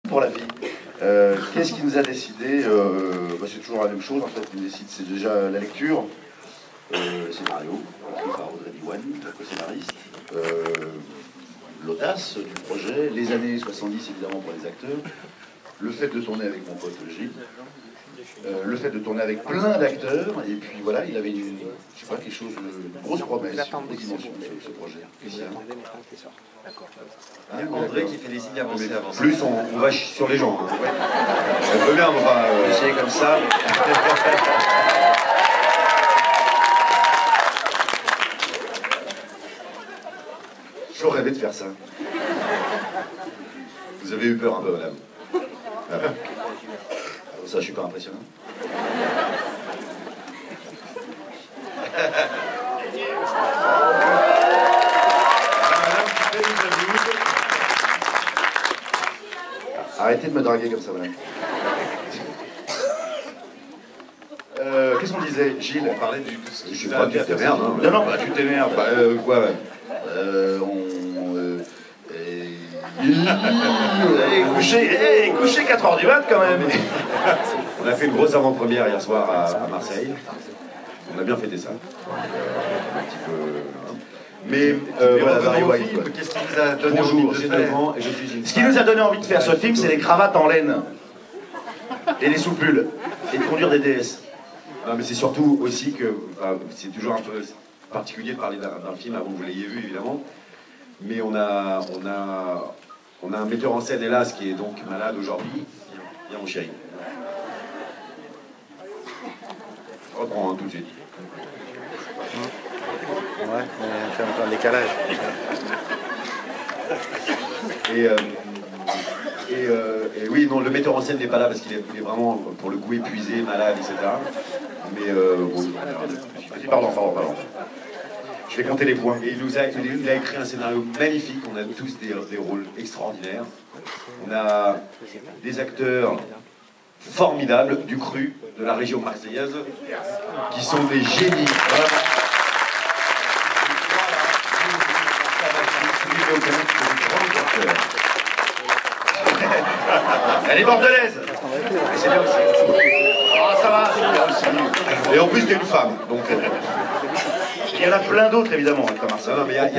Pour la vie. Qu'est-ce qui nous a décidé c'est toujours la même chose en fait, qui nous décide, c'est déjà la lecture, le scénario, écrit par Audrey Diwan, co-scénariste, l'audace du projet, les années 70 évidemment pour les acteurs, le fait de tourner avec mon pote Gilles, le fait de tourner avec plein d'acteurs, et puis voilà, il avait une, je sais pas, quelque chose, une grosse promesse, une dimension sur ce projet. André qui fait des signes avancés avant. Plus on va sur les gens. On peut bien, on va essayer comme ça. Je rêvais de faire ça. Vous avez eu peur un peu, madame. Ah ben. Ça, je suis pas impressionnant. Arrêtez de me draguer comme ça, madame. Qu'est-ce qu'on disait, Gilles? On parlait du... Je sais pas, tu t'emmerdes. Non, non, bah, tu t'énerves. Quoi, ouais. Couché 4h du mat quand même. On a fait une grosse avant-première hier soir à Marseille. On a bien fêté ça. Un petit peu... Mais voilà, qu'est-ce qui vous a donné bonjour, envie j'ai de faire 9 ans et je suis une ce qui nous a donné envie de faire ce film, c'est les cravates en laine. Et les soupules. Et de conduire des DS. Non, mais c'est surtout aussi que... c'est toujours un peu particulier de parler d'un film avant que vous l'ayez vu, évidemment. Mais on a un metteur en scène, hélas, qui est donc malade aujourd'hui. Viens, mon chéri. Je reprends tout de suite. Ouais, on fait un peu un décalage. Et oui, non, le metteur en scène n'est pas là parce qu'il est vraiment, pour le coup, épuisé, malade, etc. Mais bon, Pardon. Je vais compter les points. et il a écrit un scénario magnifique. On a tous des rôles extraordinaires. On a des acteurs formidables du cru de la région marseillaise qui sont des génies. Elle est bordelaise. C'est bien aussi. Ah, ça va, c'est bien aussi. Et en plus, t'es une femme. Donc, Il y en a plein d'autres, évidemment, comme Marseille. non, mais il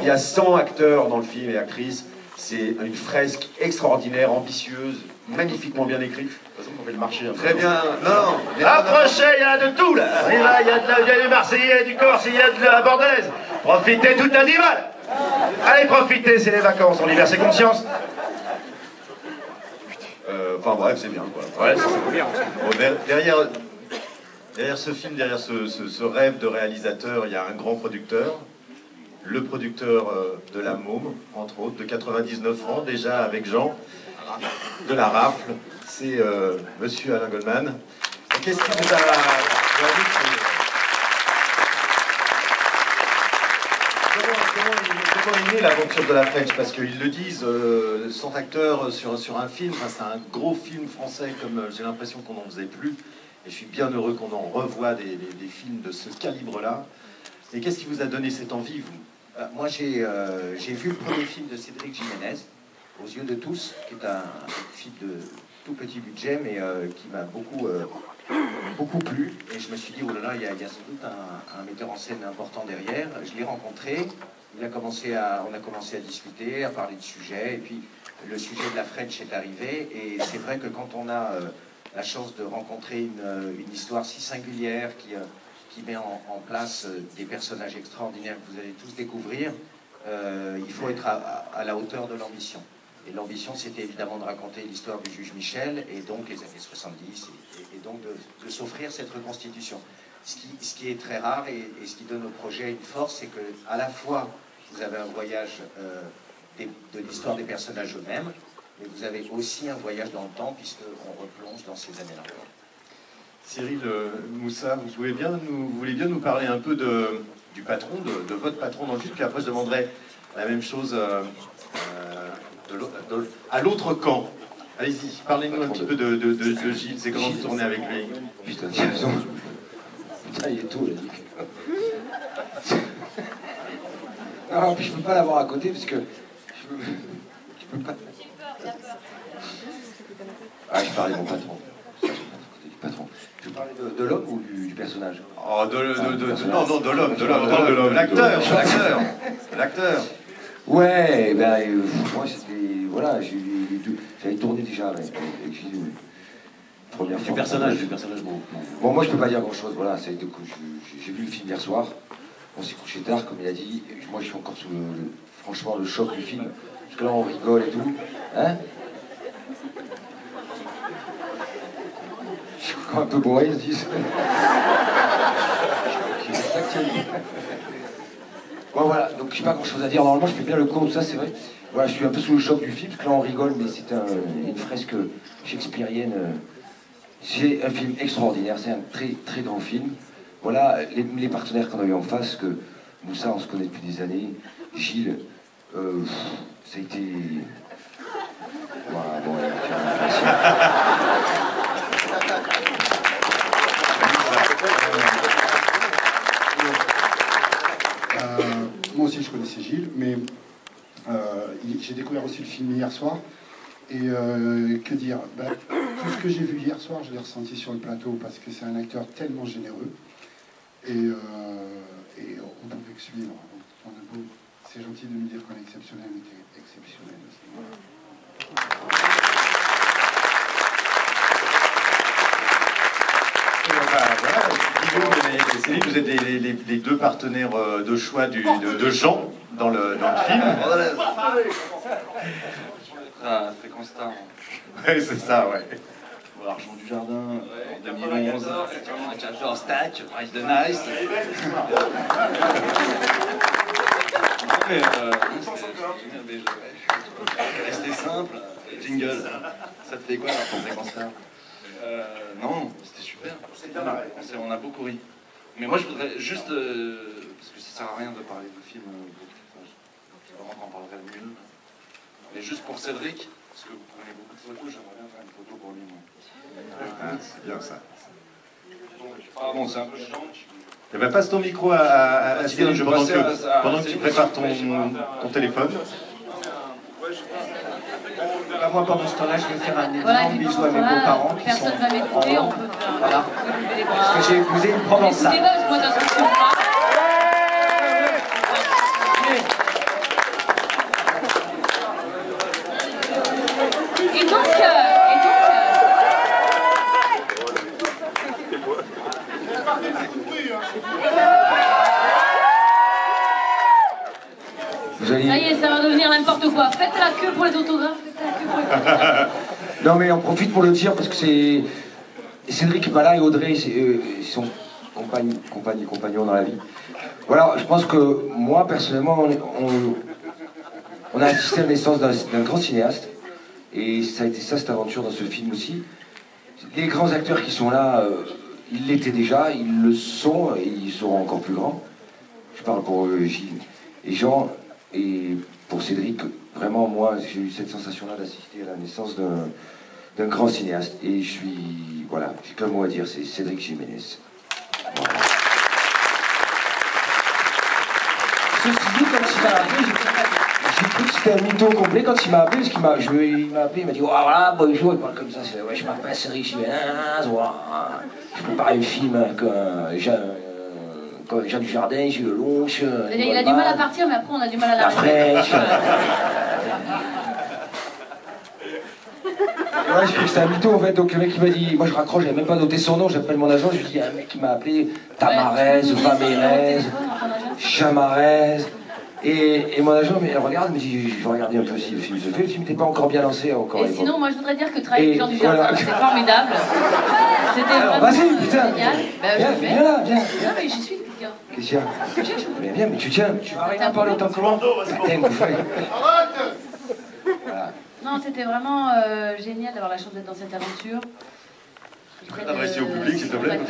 y a 100 acteurs dans le film et actrices. C'est une fresque extraordinaire, ambitieuse, magnifiquement bien écrite. De toute façon, on fait le marché. Très bien. Non. Approchez, il y a de tout, là. Il y a du Marseillais, du Corse, il y a de la bordelaise. Profitez tout animal. Allez, profitez, c'est les vacances, on libère ses consciences. Enfin bref, c'est bien quoi. Ouais, c'est bien. Bon, derrière ce film, derrière ce rêve de réalisateur, il y a un grand producteur. Le producteur de La Môme, entre autres, de 99 ans, déjà avec Jean, de La Rafle. C'est monsieur Alain Goldman. Qu'est-ce qui vous a... Comment est née l'aventure de la French? Parce qu'ils le disent, 100 acteurs sur un film, c'est un gros film français, comme j'ai l'impression qu'on n'en faisait plus. Et je suis bien heureux qu'on en revoie des films de ce calibre-là. Et qu'est-ce qui vous a donné cette envie, vous? Moi, j'ai vu le premier film de Cédric Jiménez, Aux yeux de tous, qui est un film de tout petit budget, mais qui m'a beaucoup plu. Et je me suis dit, oh là là, il y a sans doute un metteur en scène important derrière. Je l'ai rencontré, on a commencé à discuter, à parler de sujets, et puis le sujet de la French est arrivé. Et c'est vrai que quand on a la chance de rencontrer une histoire si singulière qui met en place des personnages extraordinaires que vous allez tous découvrir, il faut être à la hauteur de l'ambition. Et l'ambition, c'était évidemment de raconter l'histoire du juge Michel, et donc les années 70, et donc de s'offrir cette reconstitution. Ce qui est très rare, et ce qui donne au projet une force, c'est que à la fois, vous avez un voyage de l'histoire des personnages eux-mêmes, mais vous avez aussi un voyage dans le temps, puisqu'on replonge dans ces années-là. Cyril Moussa, vous voulez bien nous parler un peu du patron, de votre patron dans le film, puis après je demanderai la même chose à l'autre camp. Allez-y, parlez-nous un petit peu de Gilles, c'est comment vous tournez avec lui. Putain, tu as raison. Putain, il est tôt, là. Non, puis je peux pas l'avoir à côté parce que je peux pas. je parlais de mon patron. Du patron. Tu parlais de l'homme ou du personnage? Oh, non, de l'homme, l'acteur. Ouais, ben, moi c'était. Voilà, j'avais tourné déjà avec Gilles. Première fois. Du personnage, Bon, moi je peux pas dire grand chose, voilà, j'ai vu le film hier soir, on s'est couché tard, comme il a dit, et moi je suis encore sous franchement le choc du film, parce que là on rigole et tout, hein? Je suis encore un peu bourré, ils se disent. Bon voilà, donc j'ai pas grand chose à dire, normalement je fais bien le cours, tout ça c'est vrai. Voilà, je suis un peu sous le choc du film, parce que là on rigole, mais c'est une fresque shakespearienne. C'est un film extraordinaire, c'est un très très grand film. Voilà, les partenaires qu'on a eu en face, que Moussa on se connaît depuis des années, Gilles, ça a été... Voilà, bon, merci. Moi aussi je connaissais Gilles, mais j'ai découvert aussi le film hier soir. Et que dire, tout ce que j'ai vu hier soir, je l'ai ressenti sur le plateau parce que c'est un acteur tellement généreux. Et on pouvait que suivre. C'est gentil de nous dire qu'on est exceptionnel, mais t'es exceptionnel aussi. Voilà, Guillaume et Céline, vous êtes les deux partenaires de choix de Jean dans le film. Fréquence Star. Oui, c'est ça, ouais. Argent du Jardin, en 2011. J'adore Stack, Rise the Nice. Restez simple, jingle. Ça te fait quoi là pour Fréquence Star? Non, c'était super. On a beaucoup ri. Mais moi je voudrais juste, parce que ça sert à rien de parler du film, vraiment qu'on parlerait de nul. Mais juste pour Cédric, parce que vous prenez beaucoup de photos, j'aimerais bien faire une photo pour lui. Ah, c'est bien ça. Ah bon, c'est un peu chiant. Eh ben, passe ton micro à Céline pendant que tu prépares ton téléphone. Moi, pendant ce temps-là, je vais faire un Voilà, énorme bisou à mes beaux-parents qui sont personne va m'écouter, on peut faire voilà. lever les bras. Parce que j'ai épousé une provençale. Écoutez pas, parce que moi, de toute façon, je suis pas. Et donc, Vous allez... ça y est, ça va devenir n'importe quoi. Faites la queue pour les autographes, faites la queue pour les autographes. Non mais on profite pour le dire parce que c'est Cédric Bala et Audrey, ils sont compagnons dans la vie. Voilà, je pense que moi personnellement, on a assisté à la naissance d'un grand cinéaste et ça a été ça cette aventure dans ce film aussi. Les grands acteurs qui sont là, ils l'étaient déjà, ils le sont et ils seront encore plus grands. Je parle pour Gilles et Jean et pour Cédric. Vraiment, moi, j'ai eu cette sensation-là d'assister à la naissance d'un grand cinéaste. Et je suis... Voilà, j'ai qu'un mot à dire, c'est Cédric Jiménez. Voilà. Ceci dit, quand il m'a appelé, j'ai cru que c'était un mytho complet quand il m'a appelé, parce qu'il m'a appelé, il m'a dit « Oh voilà, bonjour », il parle comme ça, ouais, je m'appelle Cédric Jiménez, voilà. Je prépare un film avec Jean Dujardin, Gilles Lelouch... Il a du mal à partir, mais après on a du mal à la l'arrêter. fraîche. Ouais, j'ai cru que c'était un mytho en fait, donc le mec il m'a dit, moi je raccroche, j'avais même pas noté son nom, j'appelle mon agent, je lui dis, il y a un mec qui m'a appelé Tamarez, Vamérez, Chamarez, et mon agent il regarde, il me dit, je vais regarder un peu si le film se fait, le film n'était pas encore bien lancé encore. Et sinon, moi je voudrais dire que travailler avec Jean Dujardin, c'est formidable. C'était vraiment vas-y, putain. génial. Viens là, viens. Non mais j'y suis, gars. Qu'est-ce qu'il y a? Mais viens, mais tu tiens, tu vas rien parler autant que moi. Putain, vous faites. Voilà. Non, c'était vraiment génial d'avoir la chance d'être dans cette aventure. T'adresser au public, s'il te plaît. Il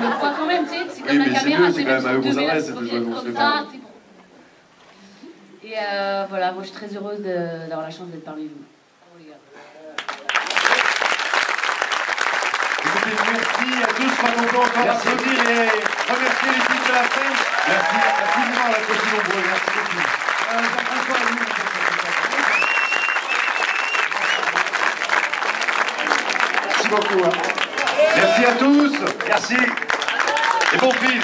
me croit quand même, tu sais, c'est comme Oui, la mais c'est caméra, mieux, c'est quand même à eux qu'on s'adresse, c'est comme plus qu'on se fait ça, pas. c'est bon. Et voilà, moi je suis très heureuse d'avoir la chance d'être parmi vous. Écoutez, merci à tous, pas longtemps encore applaudir et remercier l'équipe de la scène. Merci infiniment à la aussi nombreux, merci beaucoup. Jean-François, beaucoup. Hein. Merci à tous. Merci. Et bon film.